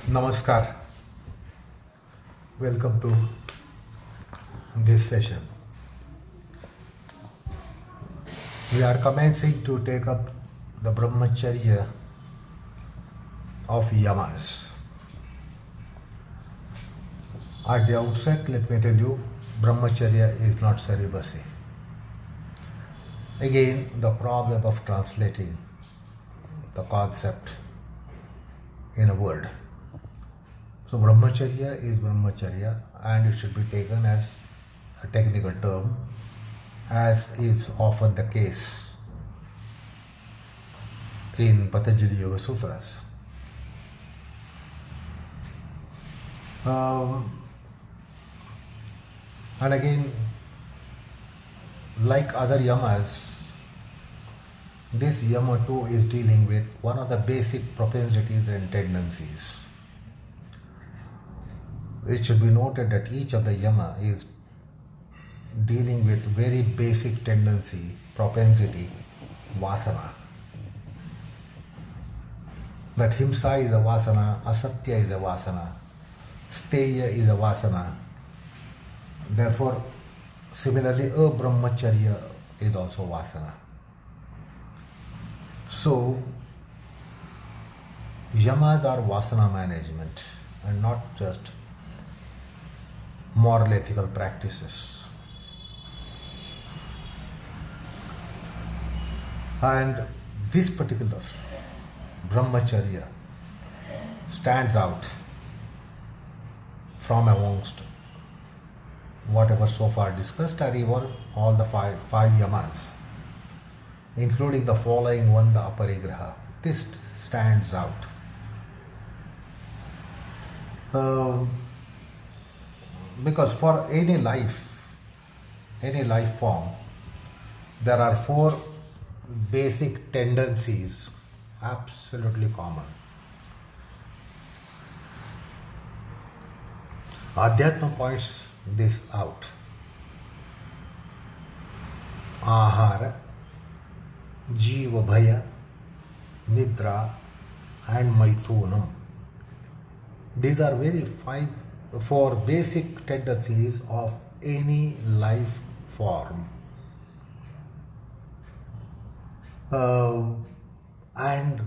Namaskar. Welcome to this session. We are commencing to take up the Brahmacharya of Yamas. At the outset, let me tell you, Brahmacharya is not celibacy. Again, the problem of translating the concept in a word. So Brahmacharya is Brahmacharya and it should be taken as a technical term, as is often the case in Patanjali Yogasutras. And again, like other yamas, this yama too is dealing with one of the basic propensities and tendencies. It should be noted that each of the yama is dealing with very basic tendency, propensity, Vaasana. That himsa is a Vaasana, asatya is a Vaasana, steya is a Vaasana. Therefore, similarly, Brahmacharya is also Vaasana. So, yamas are Vaasana management and not just moral ethical practices. And this particular Brahmacharya stands out from amongst whatever so far discussed, or even all the five yamas, including the following one, the aparigraha. This stands out. Because for any life form, there are four basic tendencies absolutely common. Adhyatma points this out. Aahara, Jivobhaya, Nidra and Maithuna. These are four basic tendencies of any life form. And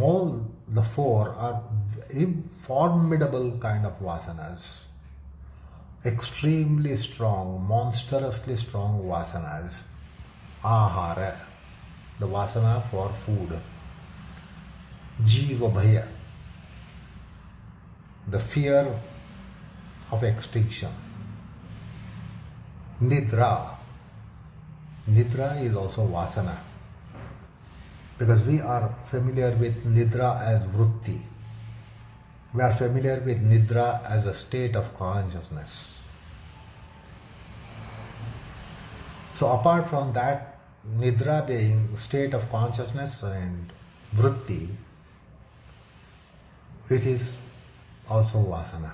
all the four are formidable kind of Vaasanas. Extremely strong, monstrously strong Vaasanas. Aahara, the Vaasana for food. Jivobhaya, the fear of extinction. Nidra is also Vaasana, because we are familiar with Nidra as vritti. We are familiar with Nidra as a state of consciousness. So apart from that, Nidra being state of consciousness and vritti, it is also Vaasana.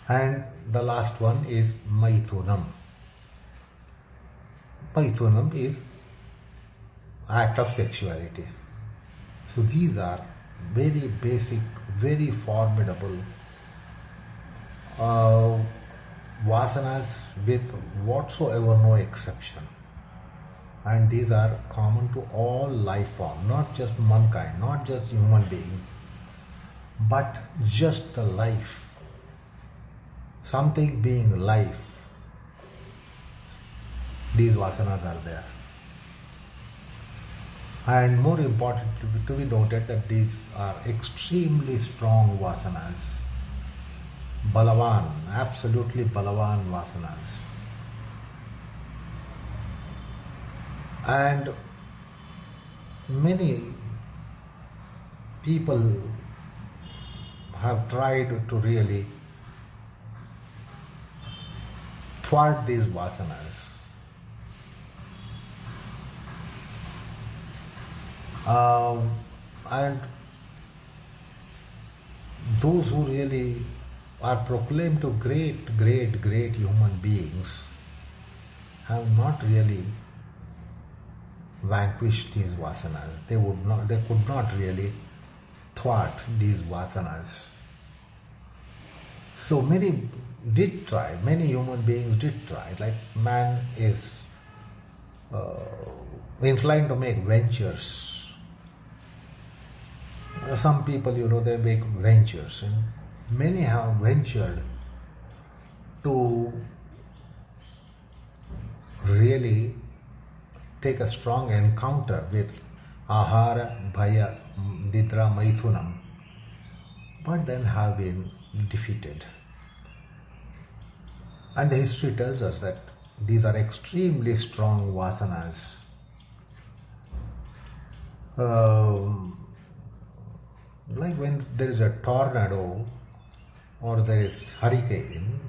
And the last one is Maithunam. Maithunam is act of sexuality. So these are very basic, very formidable Vaasanas with whatsoever no exception. And these are common to all life forms, not just mankind, not just human being, but just the life. Something being life, these Vaasanas are there. And more important to be noted that these are extremely strong Vaasanas. Balavan, absolutely Balavan Vaasanas. And many people have tried to really thwart these Vaasanas. And those who really are proclaimed to great human beings have not really vanquished these Vasanas. They could not really thwart these Vaasanas. So many did try, many human beings did try. Like man is inclined to make ventures. Some people, they make ventures, and many have ventured to really take a strong encounter with Aahara, Bhaya, Nidra, Maithuna, but then have been defeated. And the history tells us that these are extremely strong Vaasanas. Like when there is a tornado or there is hurricane,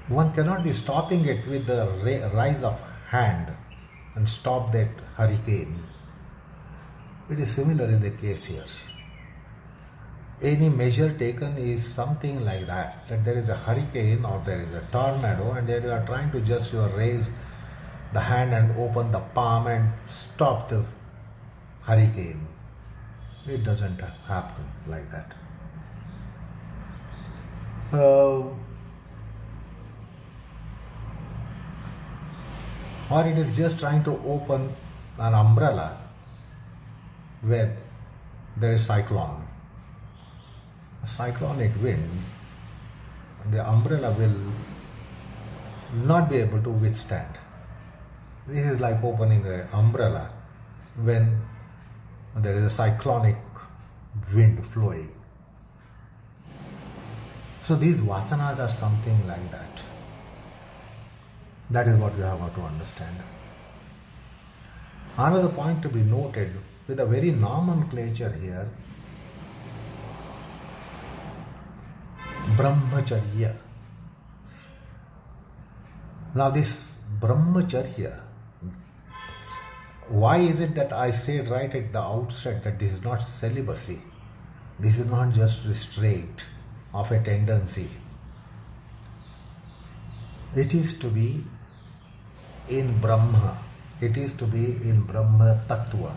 one cannot be stopping it with the rise of hand and stop that hurricane. It is similar in the case here. Any measure taken is something like that there is a hurricane or there is a tornado, and then you are trying to just raise the hand and open the palm and stop the hurricane. It doesn't happen like that. Or it is just trying to open an umbrella where there is cyclone. A cyclonic wind, the umbrella will not be able to withstand. This is like opening an umbrella when there is a cyclonic wind flowing. So these Vaasanas are something like that. That is what we have to understand. Another point to be noted with a very nomenclature here, Brahmacharya. Now this Brahmacharya, why is it that I said right at the outset that this is not celibacy? This is not just restraint of a tendency. It is to be in Brahma. It is to be in Brahmatattva.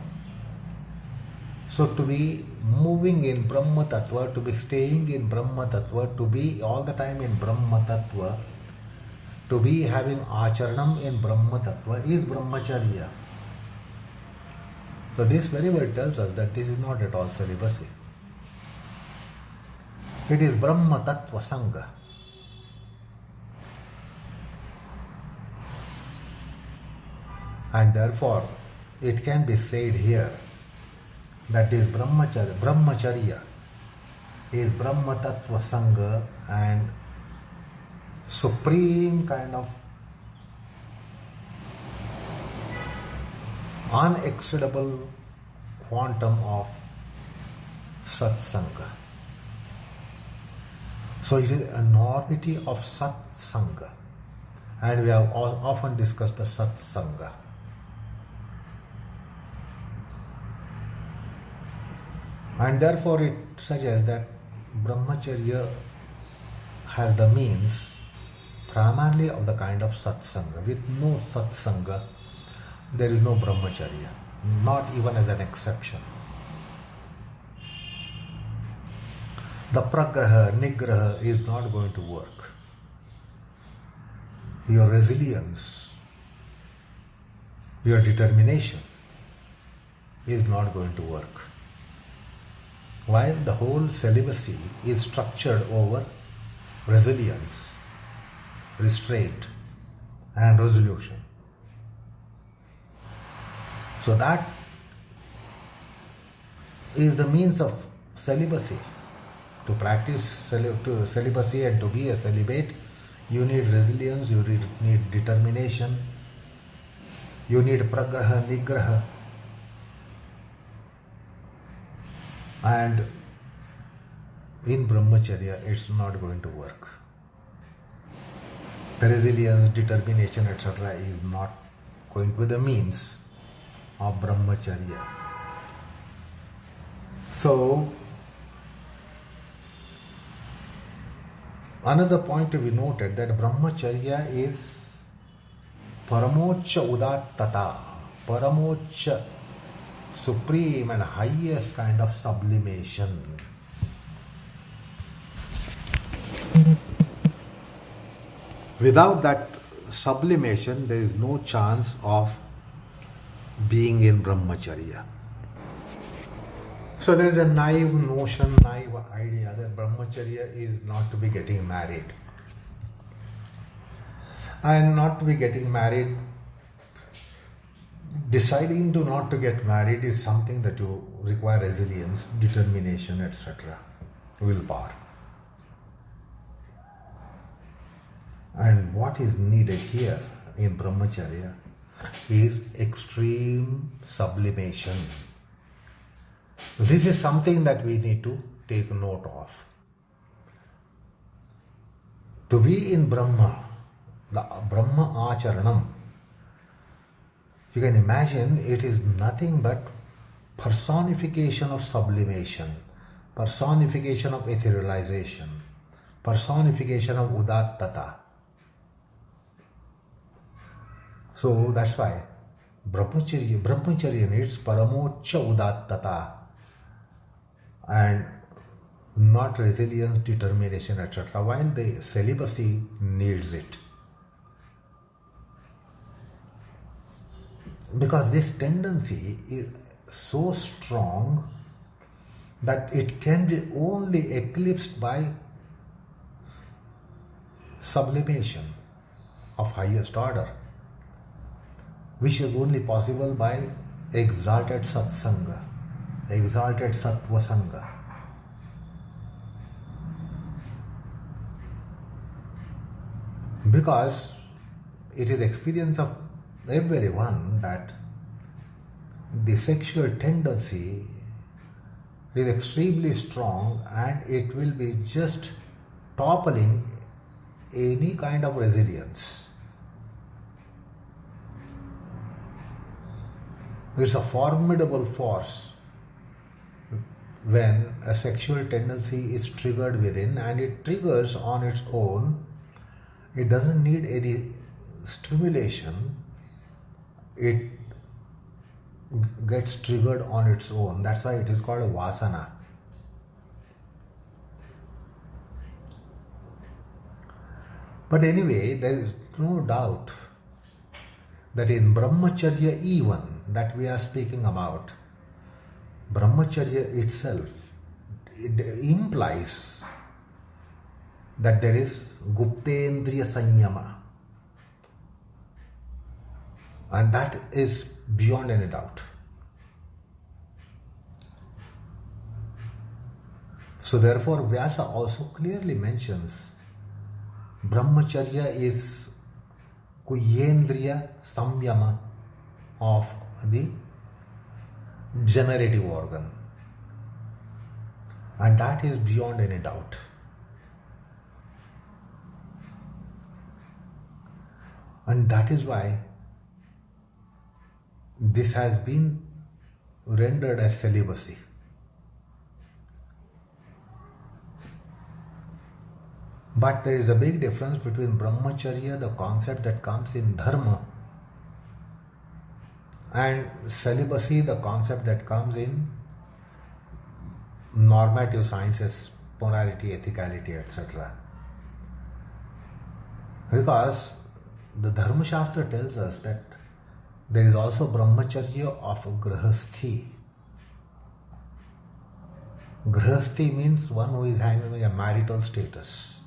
So to be moving in Brahmatattva, to be staying in Brahmatattva, to be all the time in Brahmatattva, to be having Acharanam in Brahmatattva is Brahmacharya. So this very well tells us that this is not at all celibacy. It is Brahmatattva and therefore it can be said here that this Brahmacharya is Brahmatattva and supreme kind of unexceedable quantum of Satsanga. So it is an enormity of Satsanga, and we have often discussed the Satsanga. And therefore it suggests that Brahmacharya has the means primarily of the kind of Satsanga. With no Satsanga, there is no Brahmacharya, not even as an exception. The pragraha, nigraha is not going to work. Your resilience, your determination is not going to work. While the whole celibacy is structured over resilience, restraint and resolution. So that is the means of celibacy. To practice celibacy and to be a celibate, you need resilience, you need determination, you need pragraha, nigraha. And in Brahmacharya, it's not going to work. The resilience, determination, etc. is not going to be the means of Brahmacharya. So, another point to be noted that Brahmacharya is Paramoccha Udattataa. Paramoccha supreme and highest kind of sublimation. Without that sublimation, there is no chance of being in Brahmacharya. So there is a naive notion, naive idea that Brahmacharya is not to be getting married. And not to be getting married, deciding to not to get married is something that you require resilience, determination, etc., willpower. And what is needed here in Brahmacharya is extreme sublimation. This is something that we need to take note of. To be in Brahma, the Brahma Acharanam, you can imagine it is nothing but personification of sublimation, personification of etherealization, personification of Udattataa. So that's why Brahmacharya needs Paramoccha Udattataa and not resilience, determination, etc., while the celibacy needs it. Because this tendency is so strong that it can be only eclipsed by sublimation of highest order, which is only possible by exalted Satsanga, exalted Sattvasanga. Because it is experience of everyone that the sexual tendency is extremely strong and it will be just toppling any kind of resilience. It's a formidable force when a sexual tendency is triggered within, and it triggers on its own. It doesn't need any stimulation. It gets triggered on its own. That's why it is called a Vaasana. But anyway, there is no doubt that in Brahmacharya even that we are speaking about, Brahmacharya itself, it implies that there is Guptendriya Sanyama, and that is beyond any doubt. So therefore Vyasa also clearly mentions Brahmacharya is Kuyendriya Samyama of the generative organ, and that is beyond any doubt. And that is why this has been rendered as celibacy. But there is a big difference between Brahmacharya, the concept that comes in Dharma, and celibacy, the concept that comes in normative sciences, morality, ethicality, etc. Because the Dharma Shastra tells us that there is also Brahmacharya of Grahasthi. Grahasthi means one who is having a marital status.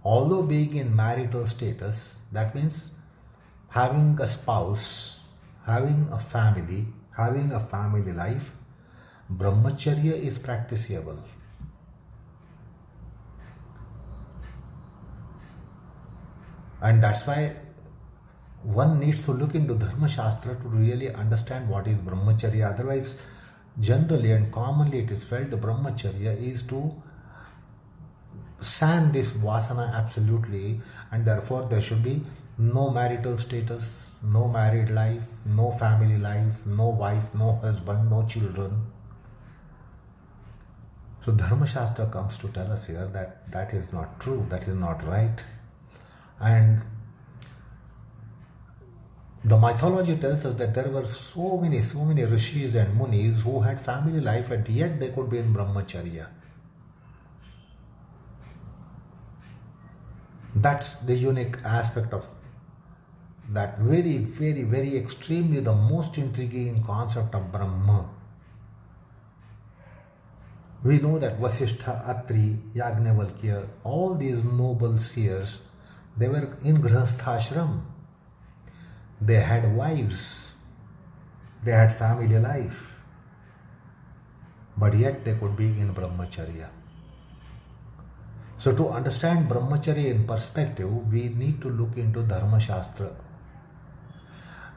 Although being in marital status, that means having a spouse, having a family life, Brahmacharya is practicable. And that's why one needs to look into Dharma Shastra to really understand what is Brahmacharya. Otherwise, generally and commonly it is felt the Brahmacharya is to sand this Vaasana absolutely, and therefore there should be no marital status, no married life, no family life, no wife, no husband, no children. So Dharma Shastra comes to tell us here that that is not true, that is not right. And The mythology tells us that there were so many rishis and munis who had family life and yet they could be in Brahmacharya. That's the unique aspect of that very extremely the most intriguing concept of Brahma. We know that Vasishtha, Atri, Yajnavalkya, all these noble seers, they were in Grihasthashram. They had wives, they had family life, but yet they could be in Brahmacharya. So to understand Brahmacharya in perspective, we need to look into Dharma Shastra.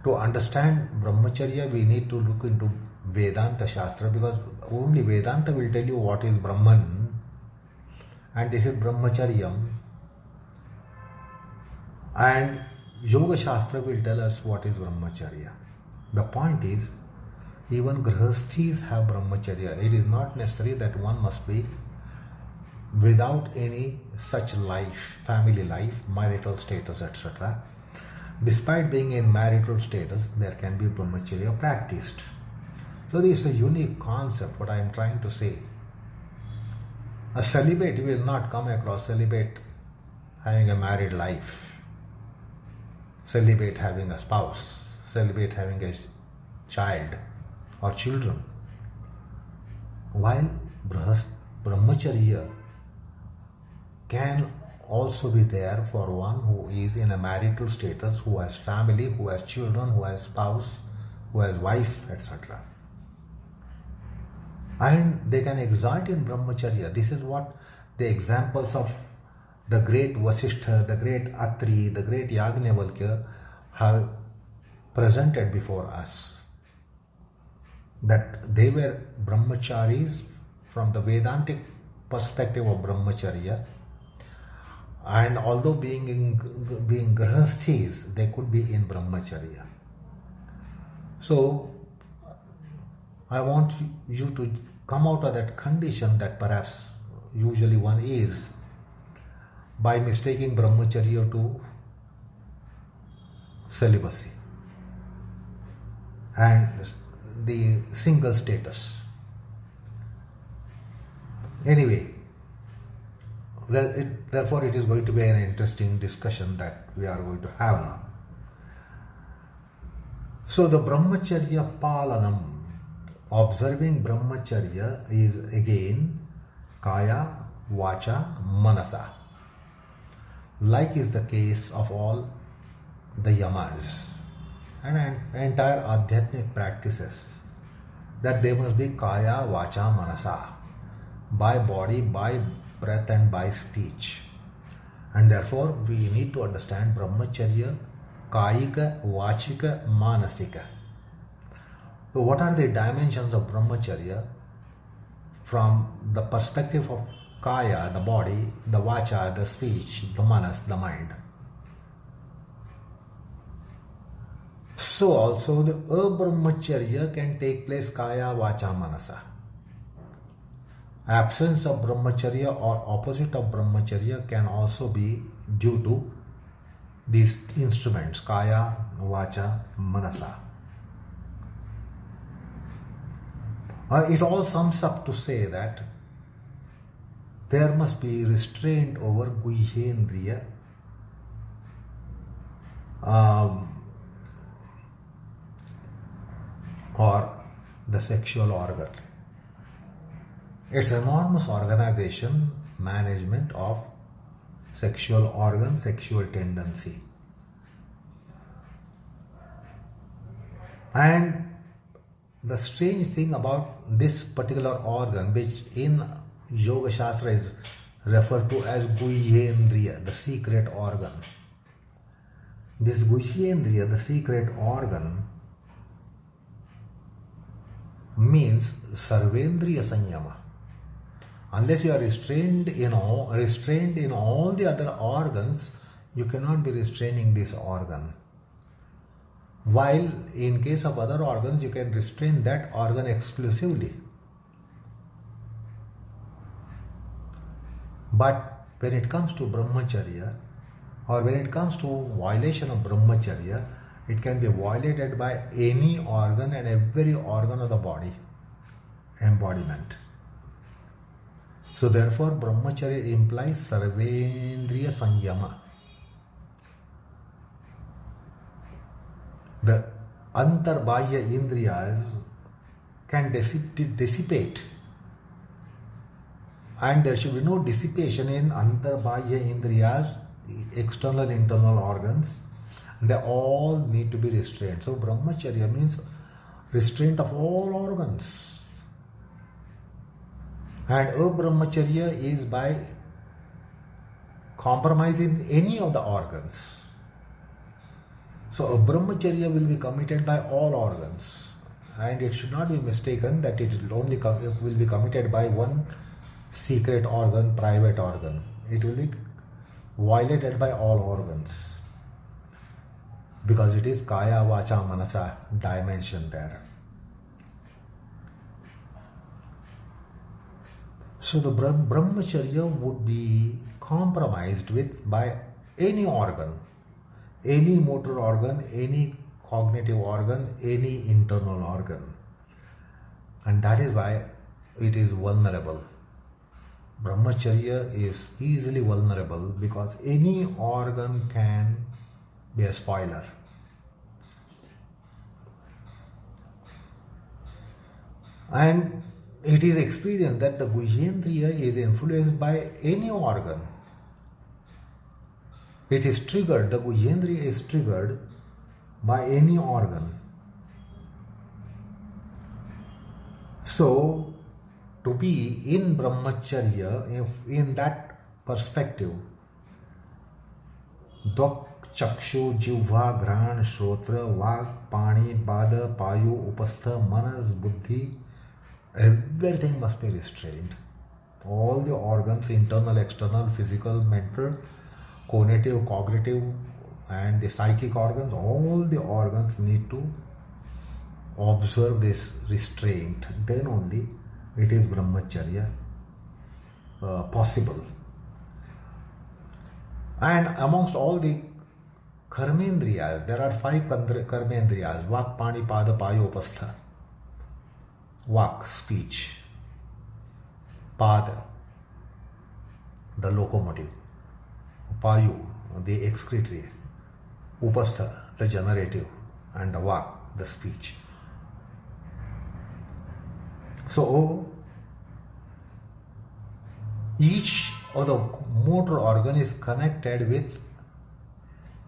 To understand Brahmacharya, we need to look into Vedanta Shastra, because only Vedanta will tell you what is Brahman, and this is Brahmacharyam, and Yoga Shastra will tell us what is Brahmacharya. The point is, even Grihasthis have Brahmacharya. It is not necessary that one must be without any such life, family life, marital status, etc. Despite being in marital status, there can be Brahmacharya practiced. So this is a unique concept, what I am trying to say. A celibate will not come across celibate having a married life, celibate having a spouse, celibate having a child or children. While Brahmacharya can also be there for one who is in a marital status, who has family, who has children, who has spouse, who has wife, etc. And they can exalt in Brahmacharya. This is what the examples of the great Vasishtha, the great Atri, the great Yajnavalkya have presented before us. That they were Brahmacharis from the Vedantic perspective of Brahmacharya, and although being Grihasthis, they could be in Brahmacharya. So I want you to come out of that condition that perhaps usually one is, by mistaking Brahmacharya to celibacy and the single status. Anyway, therefore it is going to be an interesting discussion that we are going to have now. So the Brahmacharya Palanam, observing Brahmacharya, is again Kaya, Vacha, Manasa, like is the case of all the Yamas and entire Adhyatmic practices, that they must be Kaya, Vacha, Manasa, by body, by breath and by speech. And therefore we need to understand Brahmacharya Kayika, Vachika, Manasika. So what are the dimensions of Brahmacharya from the perspective of Kaya, the body, the Vacha, the speech, the Manas, the mind? So also the Abrahmacharya can take place Kaya, Vacha, Manasa. Absence of Brahmacharya or opposite of Brahmacharya can also be due to these instruments, Kaya, Vacha, Manasa. It all sums up to say that there must be restraint over Guhyendriya, or the sexual organ. It's enormous organization, management of sexual organ, sexual tendency. And the strange thing about this particular organ, which in Yoga Shastra is referred to as Guhyendriya, the secret organ. This Guhyendriya, the secret organ, means Sarvendriya Sanyama. Unless you are restrained in all the other organs, you cannot be restraining this organ. While in case of other organs, you can restrain that organ exclusively. But when it comes to Brahmacharya, or when it comes to violation of Brahmacharya, It can be violated by any organ and every organ of the body, embodiment. So therefore Brahmacharya implies Sarvendriya Sanyama. The Antarbahya Indriyas can dissipate, and there should be no dissipation in Antarbahya Indriyas, external internal organs. They all need to be restrained. So Brahmacharya means restraint of all organs. And Brahmacharya is by compromising any of the organs. So Brahmacharya will be committed by all organs, and it should not be mistaken that it will only will be committed by one secret organ, private organ. It will be violated by all organs, because it is Kaya, Vacha, Manasa dimension there. So the Brahmacharya would be compromised with by any organ, any motor organ, any cognitive organ, any internal organ. And that is why it is vulnerable. Brahmacharya is easily vulnerable because any organ can be a spoiler. And it is experienced that the Guhyendriya is influenced by any organ. It is triggered, the Guhyendriya is triggered by any organ. So, to be in Brahmacharya, in that perspective, Dvak, Chakshu, Jivha, Ghrana, Shrotra, Vak, Pani, Pada, Payu, Upastha, Manas, Buddhi, everything must be restrained. All the organs, internal, external, physical, mental, cognitive, and the psychic organs, all the organs need to observe this restraint. Then only it is Brahmacharya possible. And amongst all the Karmendriyas, there are 5 Karmendriyas: Vak, Pani, Pada, Payu, Upastha. Vak, speech; Pada, the locomotive; Payu, the excretory; Upastha, the generative; and the Vak, the speech. So each of the motor organ is connected with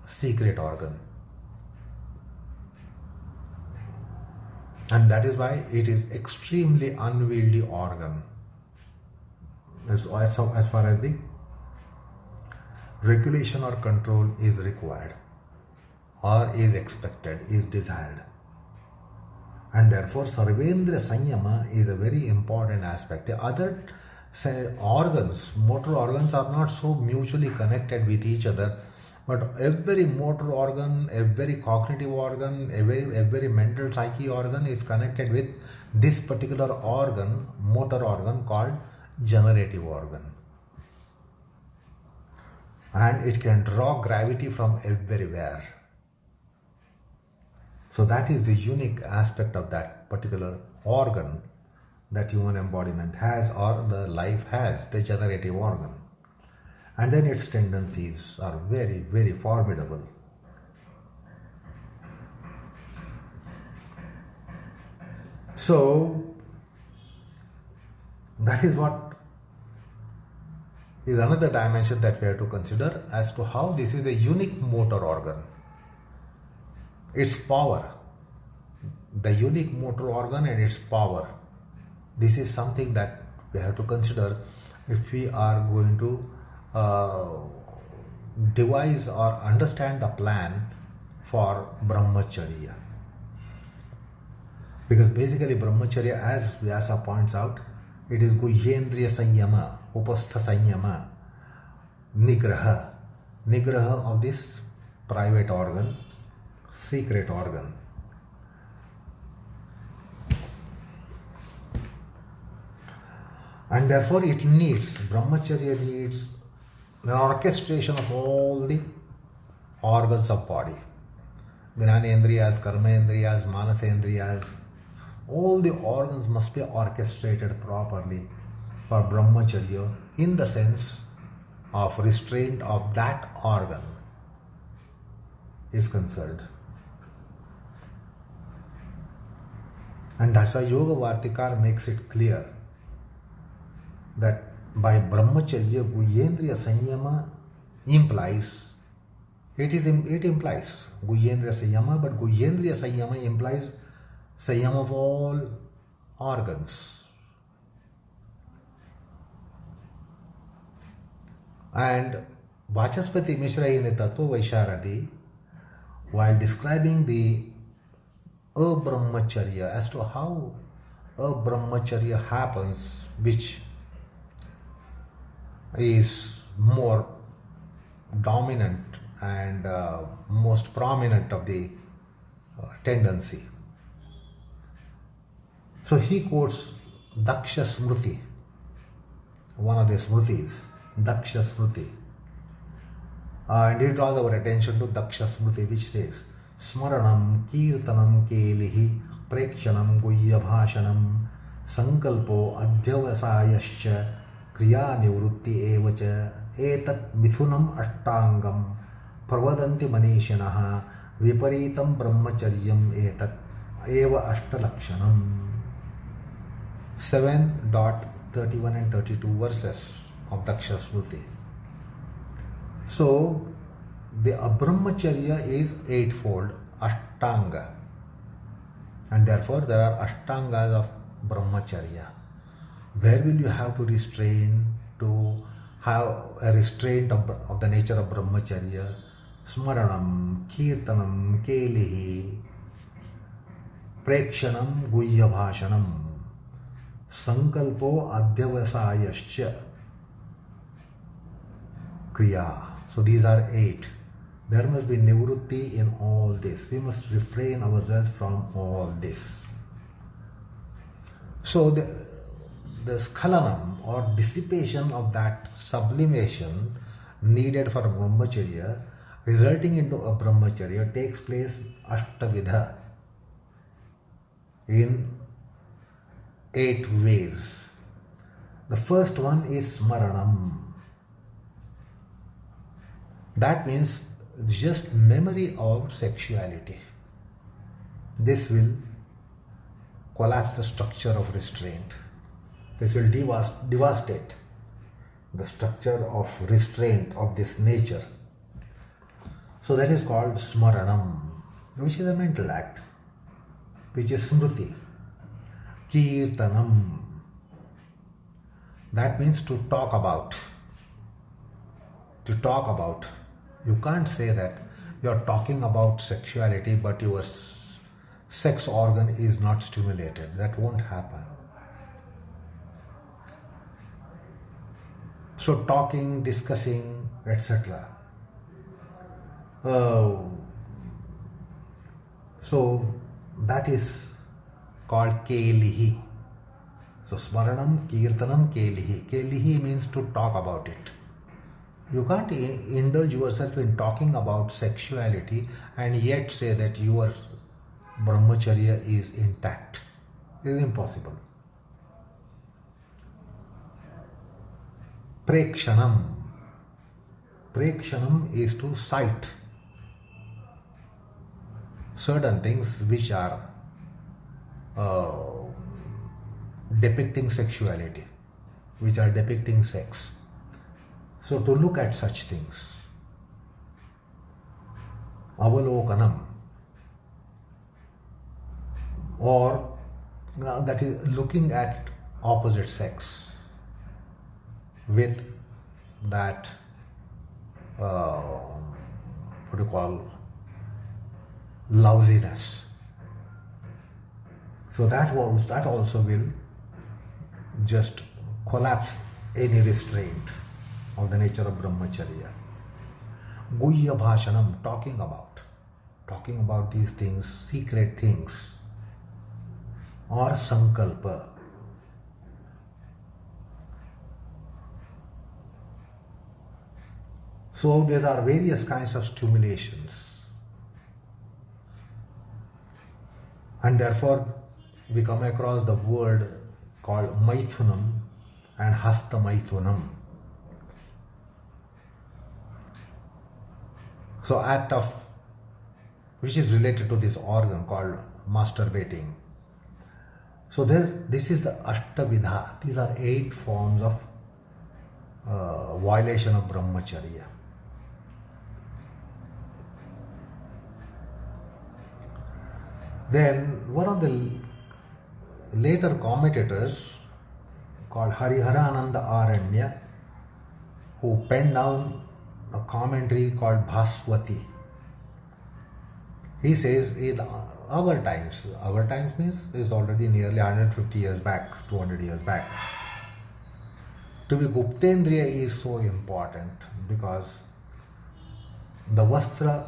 secret organ. And that is why it is extremely unwieldy organ as far as the regulation or control is required or is expected, is desired. And therefore Sarvendriya Sanyama is a very important aspect. The other organs, motor organs, are not so mutually connected with each other, but every motor organ, every cognitive organ, every mental psyche organ is connected with this particular organ, motor organ, called generative organ. And it can draw gravity from everywhere. So that is the unique aspect of that particular organ that human embodiment has, or the life has, the generative organ. And then its tendencies are very, very formidable. So that is what is another dimension that we have to consider as to how this is a unique motor organ. Its power, the unique motor organ and its power. This is something that we have to consider if we are going to devise or understand the plan for Brahmacharya. Because basically Brahmacharya, as Vyasa points out, it is Guhyendriya Sanyama, Upastha Sanyama, Nigraha of this private organ, secret organ. And therefore it needs, Brahmacharya needs an orchestration of all the organs of body. Jnanendriyas, Karmendriyas, Manasendriyas, all the organs must be orchestrated properly for Brahmacharya in the sense of restraint of that organ is concerned. And that's why Yogavartikar makes it clear that by Brahmacharya, Guyendriya Sanyama implies, it implies Guyendriya Sanyama, but Guyendriya Sanyama implies Sanyama of all organs. And Vachaspati Mishra in the Tattva Vaisharadi, while describing the Brahmacharya, as to how Brahmacharya happens, which is more dominant and most prominent of the tendency. So he quotes Daksha Smriti, one of the Smritis, Daksha Smriti. And he draws our attention to Daksha Smriti, which says, Smaranam Kirtanam Kelihi Prekshanam Guhyabhashanam Sankalpo Adhyavasayascha Kriya Nivrutti Evacha Etat Mithunam Ashtangam Pravadanti Manishanaha Viparitam Brahmacharyam Etat Eva Ashtalakshanam. 7.31 and 32 verses of Daksha Smriti. So, the Brahmacharya is eightfold, Ashtanga. And therefore, there are Ashtangas of Brahmacharya. Where will you have to restrain, to have a restraint of the nature of Brahmacharya? Smaranam, Kirtanam, Kelihi, Prekshanam, Guhyabhashanam, Sankalpo, Adhyavasayascha, Kriya. So these are 8. There must be nivrutti in all this. We must refrain ourselves from all this. So the skhalanam or dissipation of that sublimation needed for Brahmacharya, resulting into a Brahmacharya, takes place Ashtavidha in 8 ways. The first one is Smaranam. That means just memory of sexuality. This will collapse the structure of restraint. This will devastate the structure of restraint of this nature. So that is called Smaranam, which is a mental act, which is Smriti. Kirtanam, that means to talk about. To talk about. You can't say that you are talking about sexuality but your sex organ is not stimulated. That won't happen. So talking, discussing, etc. So that is called Kelihi. So Smaranam, Kirtanam, Kelihi. Kelihi means to talk about it. You can't indulge yourself in talking about sexuality and yet say that your Brahmacharya is intact. It is impossible. Prekshanam. Prekshanam is to sight certain things which are depicting sexuality, which are depicting sex. So to look at such things. Avalokanam, or that is looking at opposite sex with that what do you call lousiness. So that also will just collapse any restraint of the nature of Brahmacharya. Guhya Bhashanam, talking about these things, secret things, or Sankalpa. So there are various kinds of stimulations. And therefore we come across the word called Maithunam and Hasta Maithunam. So act of which is related to this organ called masturbating. So this is the Ashtavidha. These are 8 forms of violation of Brahmacharya. Then one of the later commentators called Hariharananda Aranya, who penned down a commentary called Bhaswati, he says in our times means is already nearly 150 years back, 200 years back. To be Guptendriya is so important because the Vastra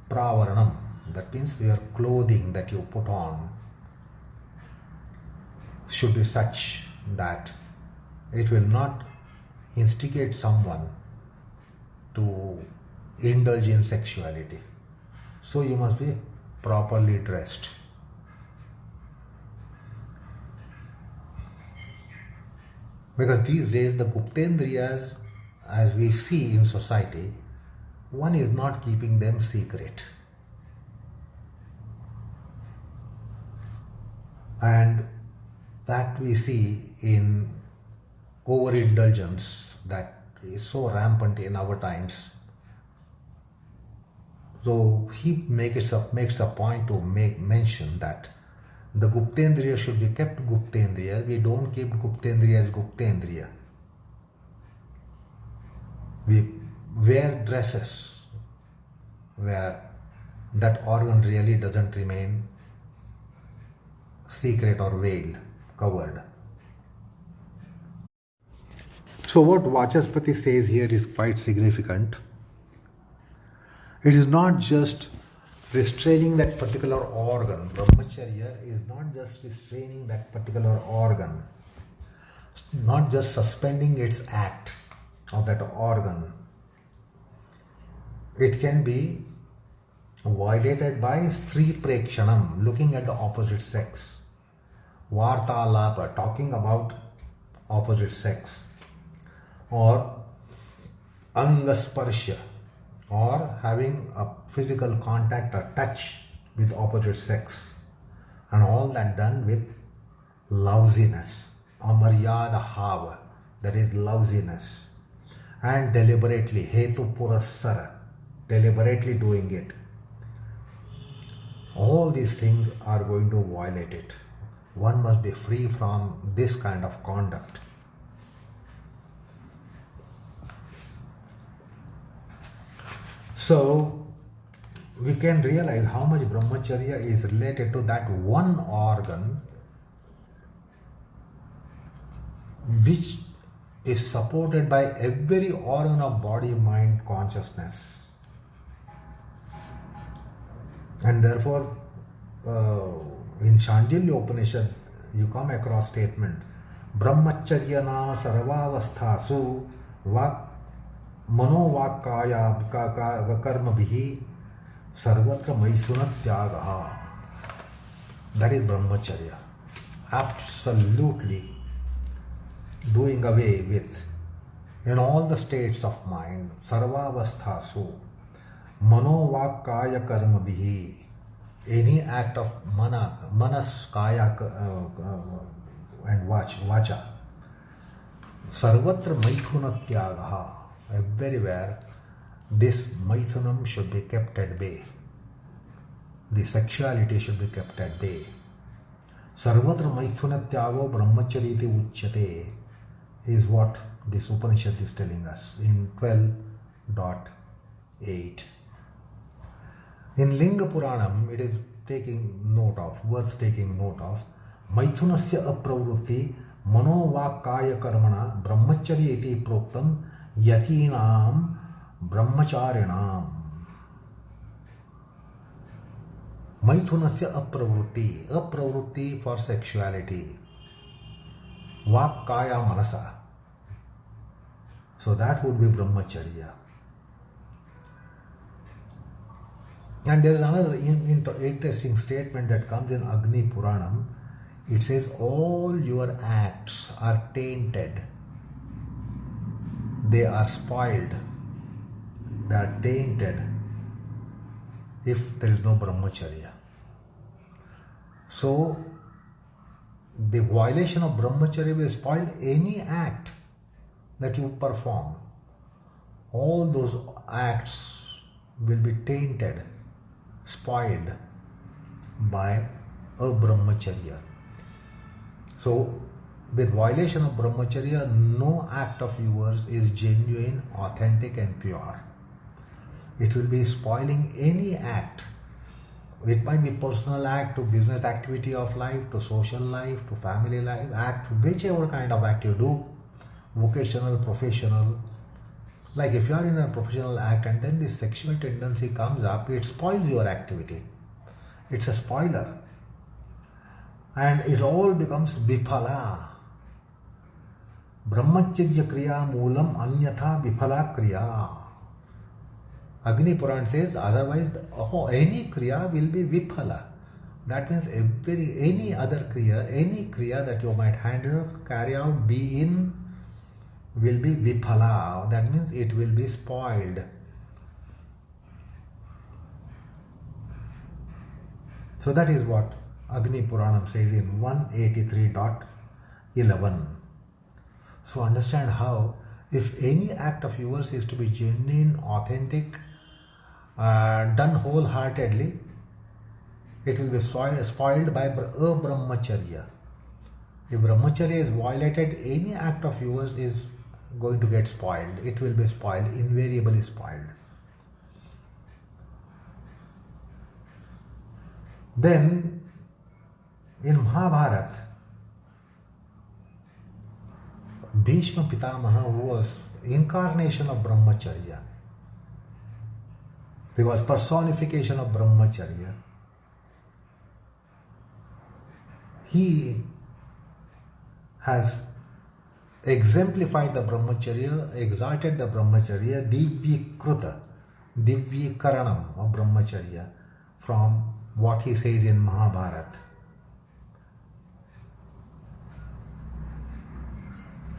Pravaranam, that means your clothing that you put on, should be such that it will not instigate someone to indulge in sexuality. So you must be properly dressed. Because these days the Guptendriyas, as we see in society, one is not keeping them secret. And that we see in overindulgence that is so rampant in our times. So he makes a point to mention that the Guptendriya should be kept Guptendriya. We don't keep Guptendriya as Guptendriya. We wear dresses where that organ really doesn't remain secret or veiled, covered. So what Vachaspati says here is quite significant. It is not just restraining that particular organ. Brahmacharya is not just restraining that particular organ, not just suspending its act of that organ. It can be violated by Sri Prekshanam, looking at the opposite sex. Vartalapa, talking about opposite sex. Or Angasparsha, or having a physical contact or touch with opposite sex, and all that done with lousiness, amaryada hava, that is lousiness, and deliberately, hetu purassara, deliberately doing it. All these things are going to violate it. One must be free from this kind of conduct. So we can realize how much Brahmacharya is related to that one organ which is supported by every organ of body, mind, consciousness. And therefore, in Shandilya Upanishad, you come across statement, Brahmacharyana sarvavasthasu vak मनोवाक्काया कर्मभिः सर्वत्र मैथुन त्यागः. That is Brahmacharya. Absolutely doing away with, in all the states of mind, sarvavasthasu, manovakkaya karmabhihi, any act of manas, kaya and vacha, sarvatra maithuna tyagaha. Everywhere this maithunam should be kept at bay. The sexuality should be kept at bay. Sarvatra maithuna tyago brahmacharya uchyate is what this Upanishad is telling us in 12.8. In Linga Puranam, it is worth taking note of, maithunasya apravrutti manovakkaya karmana brahmacharya iti proktam yatinam brahmacharinam. Maithunasya apravrutti for sexuality, vakkaya manasa. So that would be Brahmacharya. And there is another interesting statement that comes in Agni Puranam. It says all your acts are tainted. They are spoiled. They are tainted if there is no Brahmacharya. So, the violation of Brahmacharya will spoil any act that you perform. All those acts will be tainted, spoiled by a Brahmacharya. So, with violation of Brahmacharya, no act of yours is genuine, authentic and pure. It will be spoiling any act. It might be personal act, to business activity of life, to social life, to family life, act, whichever kind of act you do, vocational, professional. Like if you are in a professional act and then this sexual tendency comes up, it spoils your activity. It's a spoiler. And it all becomes viphala. Brahmacharya kriya moolam anyatha viphala kriya. Agni Puran says otherwise any kriya will be viphala. That means any other kriya, any kriya that you might handle, carry out, be in, will be viphala. That means it will be spoiled. So that is what Agni Puranam says in 183.11. So understand how, if any act of yours is to be genuine, authentic, done wholeheartedly, it will be spoiled by a Brahmacharya. If Brahmacharya is violated, any act of yours is going to get spoiled. It will be spoiled, invariably spoiled. Then, in Mahabharata, Bhishma Pitamaha was incarnation of Brahmacharya. He was personification of Brahmacharya. He has exemplified the Brahmacharya, exalted the Brahmacharya, Divyikaranam of Brahmacharya from what he says in Mahabharata.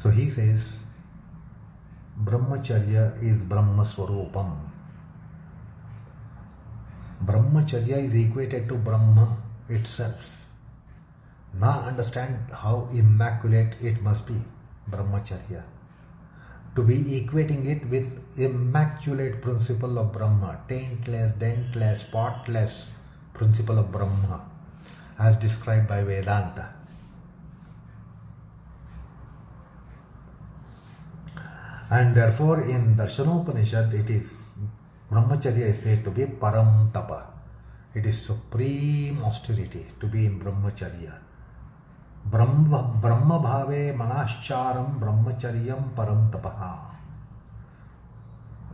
So he says, Brahmacharya is Brahma Swarupam. Brahmacharya is equated to Brahma itself. Now understand how immaculate it must be, Brahmacharya. To be equating it with immaculate principle of Brahma, taintless, dentless, spotless principle of Brahma, as described by Vedanta. And therefore in Darshanopanishad it is, Brahmacharya is said to be Param Tapa. It is supreme austerity to be in Brahmacharya. Brahma bhave manascharam brahmacharyam param tapaha.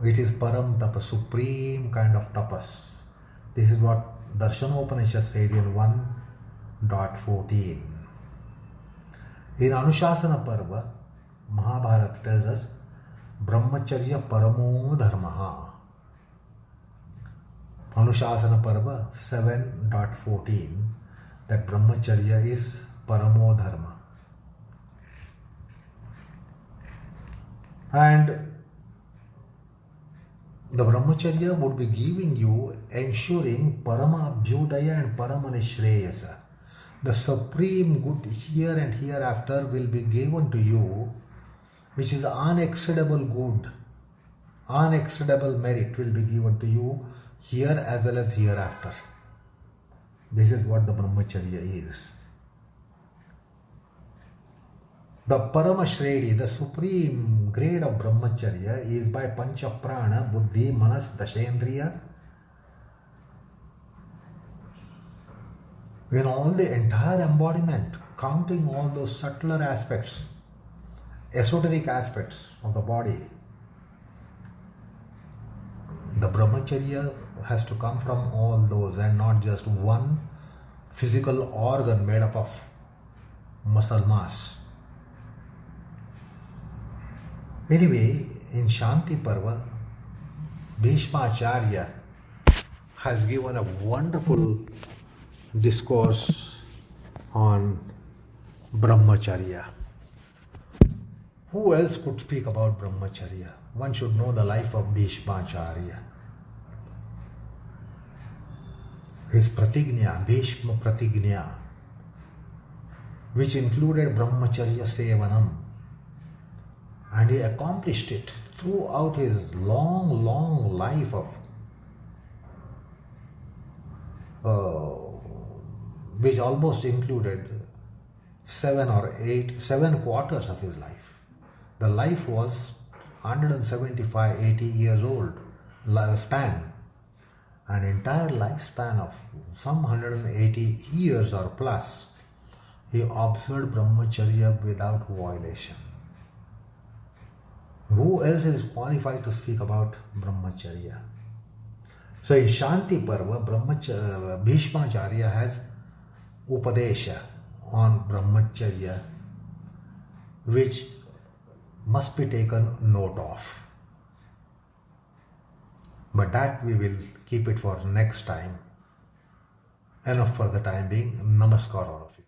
It is param tapa, supreme kind of tapas. This is what Darshanopanishad says in 1.14. In Anushasana Parva, Mahabharata tells us Brahmacharya paramo dharmaha. Anushasana Parva 7.14, that Brahmacharya is paramo dharma. And the Brahmacharya would be giving you, ensuring Parama Abhyudaya and Paramanishreyasa. The supreme good here and hereafter will be given to you, which is unexceedable good, unexceedable merit will be given to you here as well as hereafter. This is what the Brahmacharya is. The Paramashredi, the supreme grade of Brahmacharya, is by Pancha Prana, Buddhi, Manas, Dashendriya. In all the entire embodiment, counting all those subtler aspects, esoteric aspects of the body, the Brahmacharya has to come from all those and not just one physical organ made up of muscle mass. Anyway, in Shanti Parva, Bhishmacharya has given a wonderful discourse on Brahmacharya. Who else could speak about Brahmacharya? One should know the life of Bhishmacharya. His pratignya, Bhishma pratignya, which included Brahmacharya Sevanam, and he accomplished it throughout his long life of which almost included 7 quarters of his life. The life was 175-80 years old span, an entire lifespan of some 180 years or plus. He observed Brahmacharya without violation. Who else is qualified to speak about Brahmacharya? So in Shanti Parva, Bhishmacharya has Upadesha on Brahmacharya, which must be taken note of. But that we will keep it for next time. Enough for the time being. Namaskar all of you.